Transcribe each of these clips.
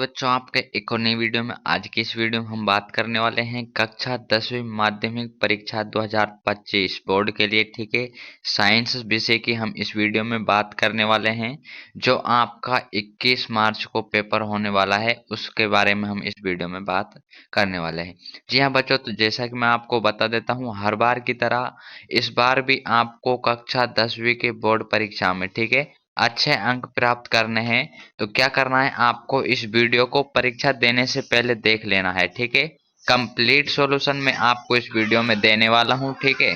बच्चों, आपके एक और नई वीडियो में आज की इस वीडियो में हम बात करने वाले हैं कक्षा 10वीं माध्यमिक परीक्षा 2025 बोर्ड के लिए। ठीक है, साइंस विषय की हम इस वीडियो में बात करने वाले हैं जो आपका 21 मार्च को पेपर होने वाला है, उसके बारे में हम इस वीडियो में बात करने वाले हैं। जी हाँ बच्चों, तो जैसा कि मैं आपको बता देता हूँ, हर बार की तरह इस बार भी आपको कक्षा 10वीं के बोर्ड परीक्षा में, ठीक है, अच्छे अंक प्राप्त करने हैं। तो क्या करना है, आपको इस वीडियो को परीक्षा देने से पहले देख लेना है। ठीक है, कंप्लीट सॉल्यूशन मैं आपको इस वीडियो में देने वाला हूं। ठीक है,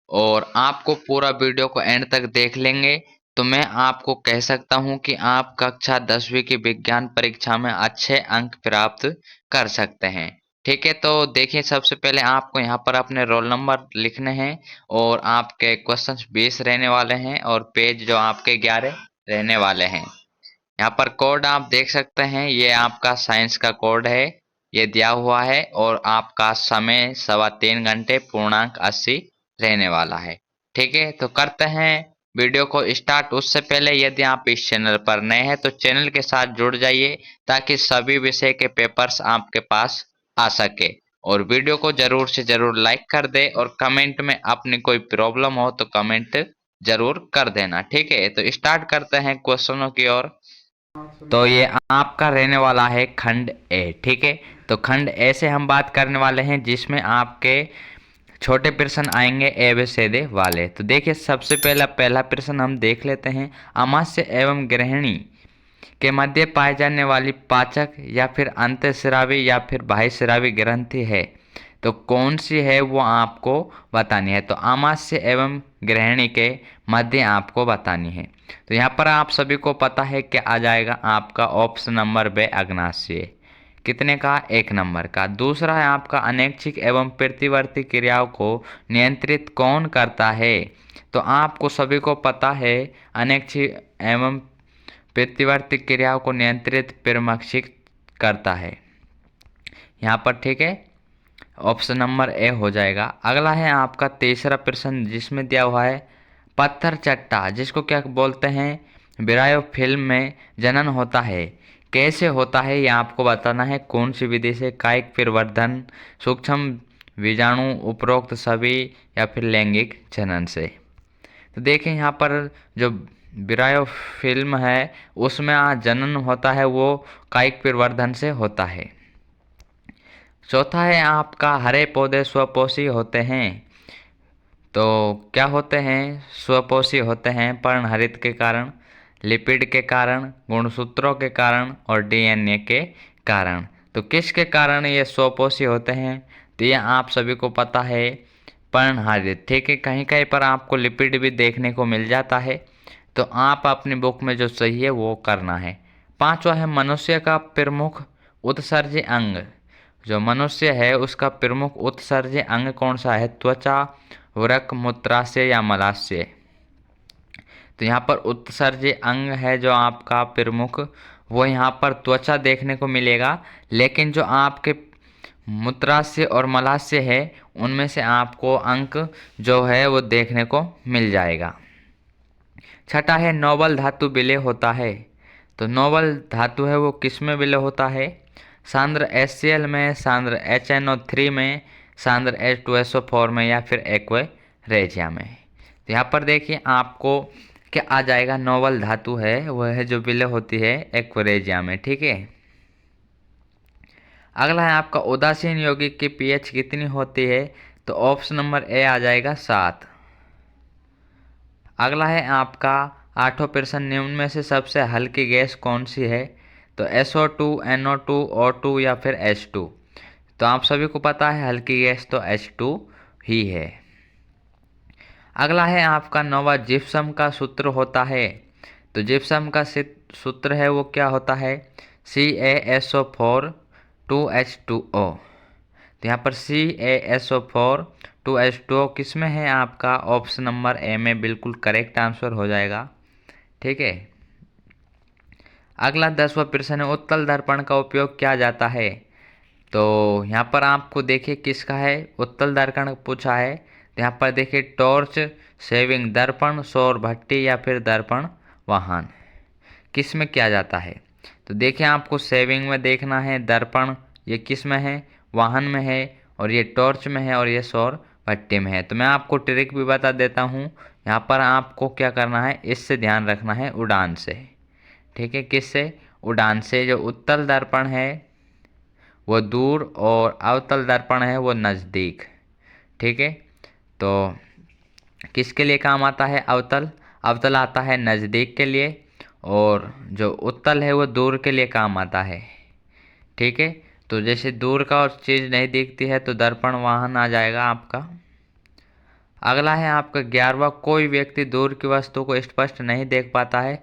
और आपको पूरा वीडियो को एंड तक देख लेंगे तो मैं आपको कह सकता हूं कि आप कक्षा 10वीं की विज्ञान परीक्षा में अच्छे अंक प्राप्त कर सकते हैं। ठीक है, तो देखिए, सबसे पहले आपको यहाँ पर अपने रोल नंबर लिखने हैं और आपके क्वेश्चंस 20 रहने वाले हैं और पेज जो आपके 11 रहने वाले हैं। यहाँ पर कोड आप देख सकते हैं, ये आपका साइंस का कोड है, ये दिया हुआ है और आपका समय 3.25 घंटे पूर्णांक 80 रहने वाला है। ठीक है, तो करते हैं वीडियो को स्टार्ट। उससे पहले यदि आप इस चैनल पर नए हैं तो चैनल के साथ जुड़ जाइए ताकि सभी विषय के पेपर्स आपके पास आ सके। और वीडियो को जरूर से जरूर लाइक कर दे और कमेंट में अपनी कोई प्रॉब्लम हो तो कमेंट जरूर कर देना। ठीक है, तो स्टार्ट करते हैं क्वेश्चनों की ओर। तो ये आपका रहने वाला है खंड ए। ठीक है, तो खंड ए से हम बात करने वाले हैं जिसमें आपके छोटे प्रश्न आएंगे ए बी सी डी वाले। तो देखिए, सबसे पहला प्रश्न हम देख लेते हैं। अमाशय एवं गृहिणी के मध्य पाए जाने वाली पाचक या फिर अंतःस्रावी या फिर बाह्यस्रावी ग्रंथि है, तो कौन सी है वो आपको बतानी है। तो आमाशय एवं गृहिणी के मध्य आपको बतानी है। तो यहाँ पर आप सभी को पता है कि आ जाएगा आपका ऑप्शन नंबर बे अग्नाशय। कितने का? 1 नंबर का। दूसरा है आपका अनैच्छिक एवं प्रतिवर्ती क्रियाओं को नियंत्रित कौन करता है। तो आपको सभी को पता है अनैच्छिक एवं प्रतिवर्ती क्रियाओं को नियंत्रित प्रमक्षिक करता है यहाँ पर। ठीक है, ऑप्शन नंबर ए हो जाएगा। अगला है आपका तीसरा प्रश्न जिसमें दिया हुआ है पत्थर चट्टा, जिसको क्या बोलते हैं, ब्रायो फिल्म में जनन होता है, कैसे होता है ये आपको बताना है। कौन सी विधि से? कायिक प्रवर्धन, सूक्ष्म बीजाणु, उपरोक्त सभी, या फिर लैंगिक जनन से। तो देखें यहाँ पर जो ब्रायो फिल्म है उसमें जनन होता है वो कायिक प्रवर्धन से होता है। चौथा है आपका हरे पौधे स्वपोषी होते हैं, तो क्या होते हैं? स्वपोषी होते हैं पर्णहरित के कारण, लिपिड के कारण, गुणसूत्रों के कारण और डीएनए के कारण। तो किसके कारण ये स्वपोषी होते हैं? तो ये आप सभी को पता है पर्णहरित। ठीक है, कहीं कहीं पर आपको लिपिड भी देखने को मिल जाता है, तो आप अपनी बुक में जो सही है वो करना है। पांचवा है मनुष्य का प्रमुख उत्सर्जी अंग, जो मनुष्य है उसका प्रमुख उत्सर्जी अंग कौन सा है? त्वचा, वृक्क, मूत्राशय या मलाशय। तो यहाँ पर उत्सर्जी अंग है जो आपका प्रमुख, वो यहाँ पर त्वचा देखने को मिलेगा, लेकिन जो आपके मूत्राशय और मलाशय है उनमें से आपको अंक जो है वो देखने को मिल जाएगा। छठा है नोबल धातु विलय होता है, तो नोबल धातु है वो किस में विलय होता है? सांद्र HCl में, सांद्र HNO3 में, सांद्र H2SO4 में, या फिर एक्वेरेजिया में। तो यहाँ पर देखिए आपको क्या आ जाएगा, नोबल धातु है वह है जो विलय होती है एक्वेरेजिया में। ठीक है, अगला है आपका उदासीन यौगिक की pH कितनी होती है? तो ऑप्शन नंबर ए आ जाएगा 7। अगला है आपका आठवां प्रश्न, निम्न में से सबसे हल्की गैस कौन सी है? तो SO2, NO2, O2 या फिर H2। तो आप सभी को पता है हल्की गैस तो H2 ही है। अगला है आपका नौवां, जिप्सम का सूत्र होता है, तो जिप्सम का सूत्र है वो क्या होता है? CaSO4 2H2O। तो यहाँ पर CaSO4 2H2O किस में है आपका? ऑप्शन नंबर ए में बिल्कुल करेक्ट आंसर हो जाएगा। ठीक है, अगला 10वां प्रश्न है उत्तल दर्पण का उपयोग किया जाता है, तो यहाँ पर आपको देखिए किसका है उत्तल दर्पण पूछा है। तो यहाँ पर देखिए टॉर्च सेविंग दर्पण, सौर भट्टी या फिर दर्पण वाहन, किस में किया जाता है? तो देखिए आपको सेविंग में देखना है, दर्पण ये किस में है, वाहन में है, और ये टॉर्च में है, और ये सौर भट्टी में है। तो मैं आपको ट्रिक भी बता देता हूँ। यहाँ पर आपको क्या करना है, इससे ध्यान रखना है, उड़ान से। ठीक है, किससे, उड़ान से। जो उत्तल दर्पण है वो दूर और अवतल दर्पण है वो नज़दीक। ठीक है, तो किसके लिए काम आता है अवतल, अवतल आता है नज़दीक के लिए, और जो उत्तल है वो दूर के लिए काम आता है। ठीक है, तो जैसे दूर का और चीज़ नहीं दिखती है तो दर्पण वाहन आ जाएगा आपका। अगला है आपका 11वां, कोई व्यक्ति दूर की वस्तु को स्पष्ट नहीं देख पाता है,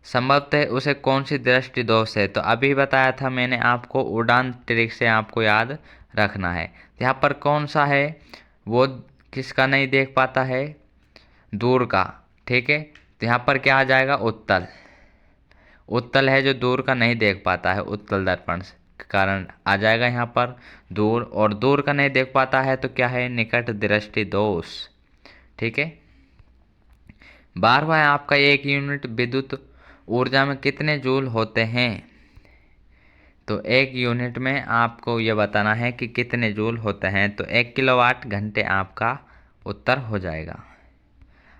संभवतः उसे कौन सी दृष्टि दोष है। तो अभी बताया था मैंने आपको, उड़ान ट्रिक से आपको याद रखना है। यहाँ पर कौन सा है, वो किसका नहीं देख पाता है, दूर का। ठीक है, तो यहाँ पर क्या आ जाएगा, उत्तल। उत्तल है जो दूर का नहीं देख पाता है, उत्तल दर्पण के कारण आ जाएगा यहाँ पर दूर, और दूर का नहीं देख पाता है तो क्या है, निकट दृष्टि दोष। ठीक है, 12वां है आपका, एक यूनिट विद्युत ऊर्जा में कितने जूल होते हैं। तो एक यूनिट में आपको ये बताना है कि कितने जूल होते हैं, तो 1 किलोवाट घंटे आपका उत्तर हो जाएगा।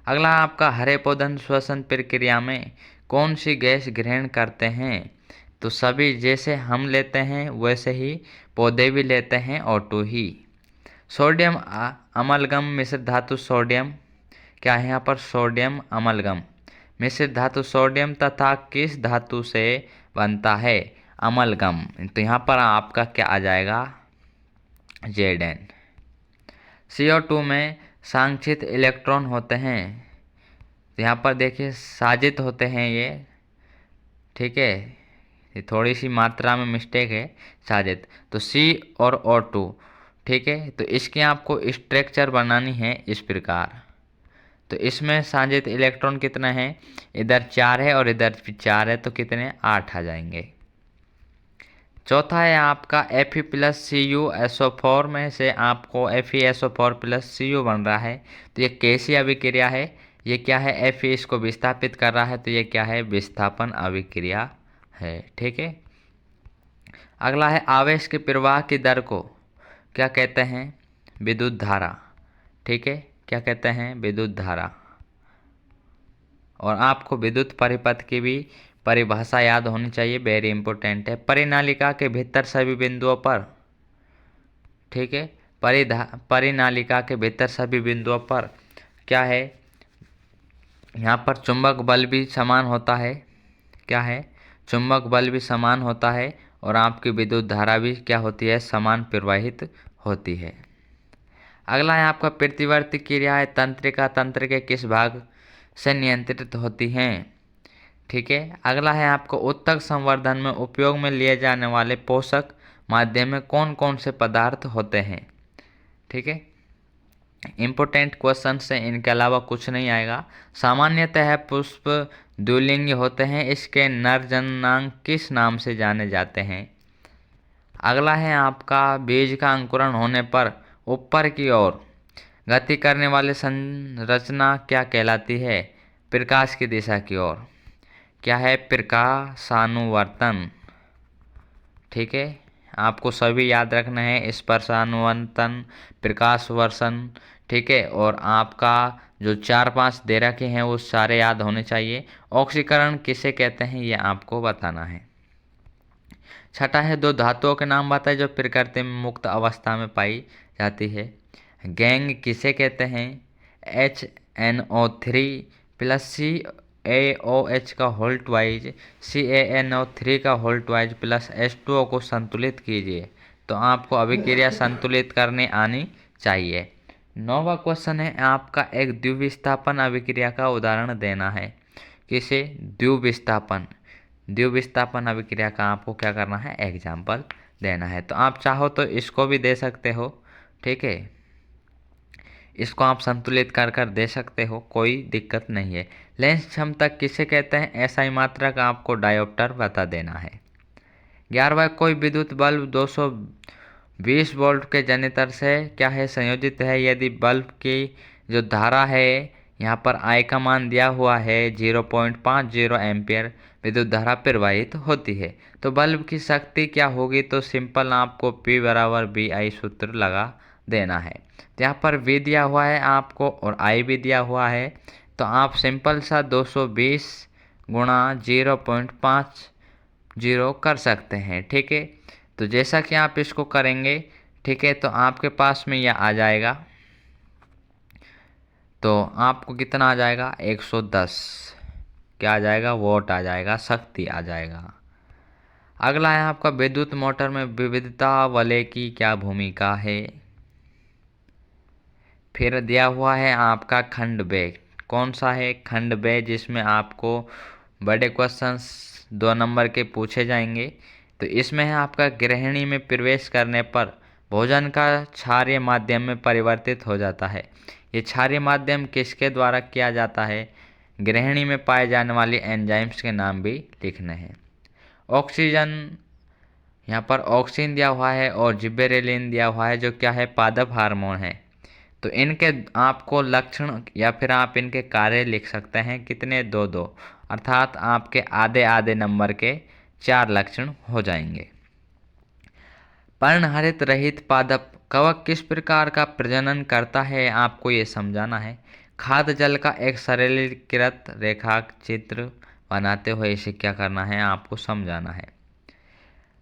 अगला आपका, हरे पौधे श्वसन प्रक्रिया में कौन सी गैस ग्रहण करते हैं। तो सभी, जैसे हम लेते हैं वैसे ही पौधे भी लेते हैं, O2 ही। सोडियम अमलगम मिश्र धातु सोडियम, क्या है यहाँ पर, सोडियम अमलगम मिश्र धातु सोडियम तथा किस धातु से बनता है, अमलगम। तो यहाँ पर आपका क्या आ जाएगा, Zn। CO2 में संचित इलेक्ट्रॉन होते हैं, तो यहाँ पर देखिए साजित होते हैं ये। ठीक है, ये थोड़ी सी मात्रा में मिस्टेक है, साजित। तो C और O2। ठीक है, तो इसकी आपको स्ट्रक्चर बनानी है इस प्रकार। तो इसमें साजित इलेक्ट्रॉन कितना है, इधर 4 है और इधर 4 है, तो कितने, 8 आ जाएंगे। चौथा है आपका Fe+Cu में से आपको Fe+Cu बन रहा है, तो ये कैसी अभिक्रिया है, ये क्या है, Fe इसको विस्थापित कर रहा है, तो ये क्या है, विस्थापन अभिक्रिया है। ठीक है, अगला है, आवेश के प्रवाह की दर को क्या कहते हैं, विद्युत धारा। ठीक है, क्या कहते हैं, विद्युत धारा। और आपको विद्युत परिपथ की भी परिभाषा याद होनी चाहिए, वेरी इंपॉर्टेंट है। परिनालिका के भीतर सभी बिंदुओं पर, ठीक है, परिनालिका के भीतर सभी बिंदुओं पर क्या है, यहाँ पर चुंबक बल भी समान होता है। क्या है, चुंबक बल भी समान होता है, और आपकी विद्युत धारा भी क्या होती है, समान प्रवाहित होती है। अगला है आपका, प्रतिवर्ती क्रियाएं तंत्रिका तंत्र के किस भाग से नियंत्रित होती हैं। ठीक है, अगला है आपको, उत्तक संवर्धन में उपयोग में लिए जाने वाले पोषक माध्यम में कौन कौन से पदार्थ होते हैं। ठीक है, इम्पोर्टेंट क्वेश्चन से इनके अलावा कुछ नहीं आएगा। सामान्यतः पुष्प द्विलिंगी होते हैं, इसके नर जननांग किस नाम से जाने जाते हैं। अगला है आपका, बीज का अंकुरण होने पर ऊपर की ओर गति करने वाली संरचना क्या कहलाती है, प्रकाश की दिशा की ओर। क्या है, प्रकाशानुवर्तन। ठीक है, आपको सभी याद रखना है, स्पर्शानुवर्तन, प्रकाशवर्षण। ठीक है, और आपका जो 4-5 दे रखे हैं वो सारे याद होने चाहिए। ऑक्सीकरण किसे कहते हैं ये आपको बताना है। छठा है, 2 धातुओं के नाम बताए जो प्रकृति में मुक्त अवस्था में पाई जाती है। गैंग किसे कहते हैं, HNO3 प्लस CaOH का होल ट्वाइज CaNO3 का होल ट्वाइज प्लस H2O को संतुलित कीजिए। तो आपको अभिक्रिया संतुलित करने आनी चाहिए। 9वां क्वेश्चन है आपका, एक द्विविस्थापन अभिक्रिया का उदाहरण देना है। किसे, द्विविस्थापन। द्विविस्थापन अभिक्रिया का आपको क्या करना है, एग्जाम्पल देना है। तो आप चाहो तो इसको भी दे सकते हो। ठीक है, इसको आप संतुलित कर कर दे सकते हो, कोई दिक्कत नहीं है। लेंस क्षमता किसे कहते हैं, SI मात्रा का आपको डायोप्टर बता देना है। 11वां, कोई विद्युत बल्ब 220 वोल्ट के जनरेटर से क्या है, संयोजित है। यदि बल्ब की जो धारा है यहाँ पर I का मान दिया हुआ है 0.50 एम्पियर विद्युत धारा प्रवाहित होती है। तो बल्ब की शक्ति क्या होगी, तो सिंपल आपको P बराबर BI सूत्र लगा देना है। तो यहाँ पर V दिया हुआ है आपको और I भी दिया हुआ है, तो आप सिंपल सा 220 गुणा 0.50 कर सकते हैं। ठीक है, तो जैसा कि आप इसको करेंगे, ठीक है, तो आपके पास में यह आ जाएगा, तो आपको कितना आ जाएगा 110 क्या आ जाएगा, वोट आ जाएगा, शक्ति आ जाएगा। अगला है आपका विद्युत मोटर में विविधता वलय की क्या भूमिका है। फिर दिया हुआ है आपका खंड बे, कौन सा है खंड बे, जिसमें आपको बड़े क्वेश्चंस 2 नंबर के पूछे जाएंगे। तो इसमें है आपका गृहिणी में प्रवेश करने पर भोजन का क्षारीय माध्यम में परिवर्तित हो जाता है। ये क्षारीय माध्यम किसके द्वारा किया जाता है, गृहिणी में पाए जाने वाली एंजाइम्स के नाम भी लिखने हैं। ऑक्सीजन, यहाँ पर ऑक्सीजन दिया हुआ है और जिबेरेलिन दिया हुआ है, जो क्या है पादप हार्मोन है। तो इनके आपको लक्षण या फिर आप इनके कार्य लिख सकते हैं, कितने 2-2, अर्थात आपके आधे आधे नंबर के 4 लक्षण हो जाएंगे। पर्णहरित रहित पादप कवक किस प्रकार का प्रजनन करता है, आपको ये समझाना है। खाद्य जल का एक सरलीकृत रेखा चित्र बनाते हुए इसे क्या करना है, आपको समझाना है।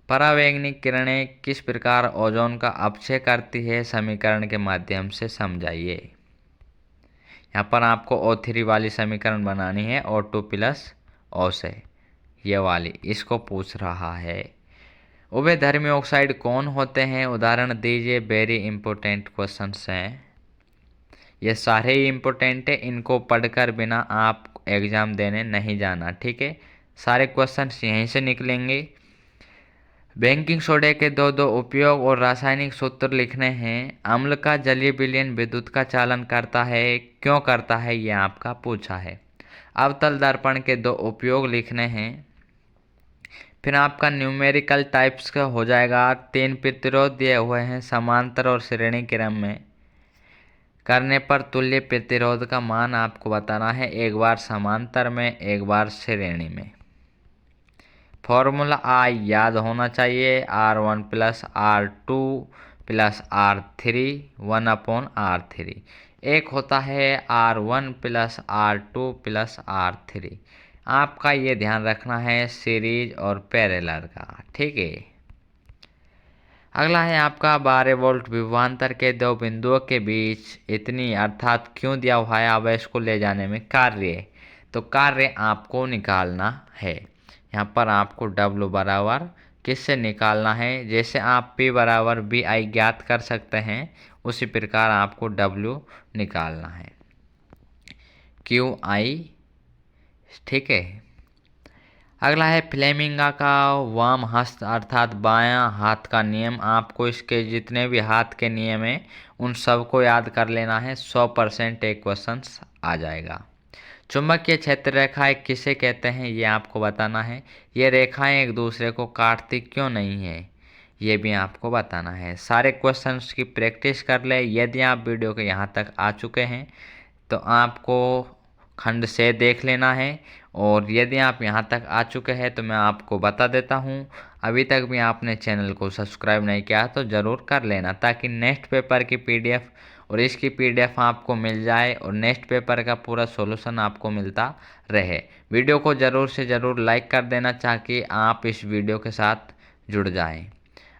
परावैंगनिक किरणें किस प्रकार ओजोन का अपक्षय करती है, समीकरण के माध्यम से समझाइए। यहाँ पर आपको O3 वाली समीकरण बनानी है, O2 प्लस O से, ये वाली इसको पूछ रहा है। उभयधर्मी ऑक्साइड कौन होते हैं, उदाहरण दीजिए। वेरी इंपॉर्टेंट क्वेश्चंस हैं, ये सारे ही इम्पोर्टेंट है, इनको पढ़कर बिना आप एग्ज़ाम देने नहीं जाना। ठीक है, सारे क्वेश्चंस यहीं से निकलेंगे। बेकिंग सोडा के 2 उपयोग और रासायनिक सूत्र लिखने हैं। अम्ल का जलीय विलयन विद्युत का चालन करता है, क्यों करता है, ये आपका पूछा है। अवतल दर्पण के 2 उपयोग लिखने हैं। फिर आपका न्यूमेरिकल टाइप्स का हो जाएगा। 3 प्रतिरोध दिए हुए हैं, समांतर और श्रेणी क्रम में करने पर तुल्य प्रतिरोध का मान आपको बताना है, एक बार समांतर में एक बार श्रेणी में। फॉर्मूला आई याद होना चाहिए, R1 plus R2 plus R3 1/R3। एक होता है R1 plus R2 plus R3। आपका ये ध्यान रखना है सीरीज और पैरेलल का। ठीक है, अगला है आपका 12 वोल्ट विभवांतर के 2 बिंदुओं के बीच इतनी अर्थात क्यों दिया हुआ है, आवेश को ले जाने में कार्य, तो कार्य आपको निकालना है। यहाँ पर आपको W बराबर किससे निकालना है, जैसे आप P बराबर BI ज्ञात कर सकते हैं, उसी प्रकार आपको W निकालना है, QI। ठीक है, अगला है फ्लेमिंगा का वाम हस्त अर्थात बायां हाथ का नियम। आपको इसके जितने भी हाथ के नियम हैं उन सबको याद कर लेना है, 100% एक क्वेश्चन आ जाएगा। चुंबकीय क्षेत्र रेखाएं किसे कहते हैं, ये आपको बताना है। ये रेखाएं एक दूसरे को काटती क्यों नहीं है, ये भी आपको बताना है। सारे क्वेश्चंस की प्रैक्टिस कर ले। यदि आप वीडियो के यहाँ तक आ चुके हैं तो आपको खंड से देख लेना है, और यदि आप यहाँ तक आ चुके हैं तो मैं आपको बता देता हूँ, अभी तक भी आपने चैनल को सब्सक्राइब नहीं किया तो ज़रूर कर लेना, ताकि नेक्स्ट पेपर की PDF और इसकी PDF आपको मिल जाए और नेक्स्ट पेपर का पूरा सॉल्यूशन आपको मिलता रहे। वीडियो को ज़रूर से ज़रूर लाइक कर देना ताकि आप इस वीडियो के साथ जुड़ जाएं।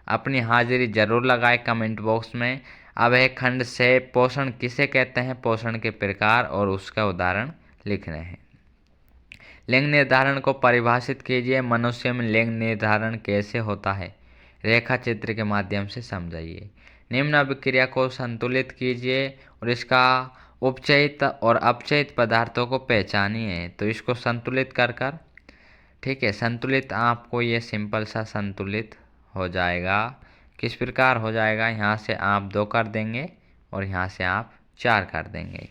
अपनी हाजिरी ज़रूर लगाएं कमेंट बॉक्स में। अब है खंड से पोषण किसे कहते हैं, पोषण के प्रकार और उसका उदाहरण लिखने हैं। लिंग निर्धारण को परिभाषित कीजिए। मनुष्य में लिंग निर्धारण कैसे होता है, रेखा चित्र के माध्यम से समझाइए। निम्न अभिक्रिया को संतुलित कीजिए और इसका उपचयित और अपचयित पदार्थों को पहचानिए। तो इसको संतुलित कर कर, ठीक है, संतुलित आपको ये सिंपल सा संतुलित हो जाएगा। किस प्रकार हो जाएगा, यहाँ से आप 2 कर देंगे और यहाँ से आप 4 कर देंगे।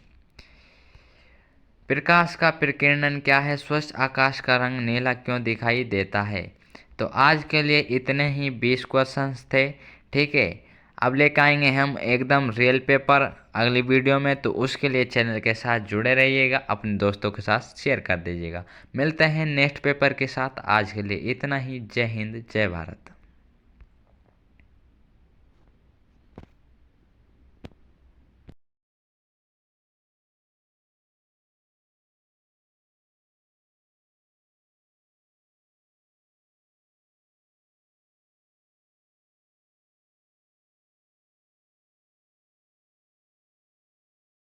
प्रकाश का प्रकीर्णन क्या है, स्वच्छ आकाश का रंग नीला क्यों दिखाई देता है। तो आज के लिए इतने ही 20 क्वेश्चंस थे। ठीक है, अब लेकर आएंगे हम एकदम रियल पेपर अगली वीडियो में, तो उसके लिए चैनल के साथ जुड़े रहिएगा, अपने दोस्तों के साथ शेयर कर दीजिएगा। मिलते हैं नेक्स्ट पेपर के साथ, आज के लिए इतना ही। जय हिंद, जय भारत।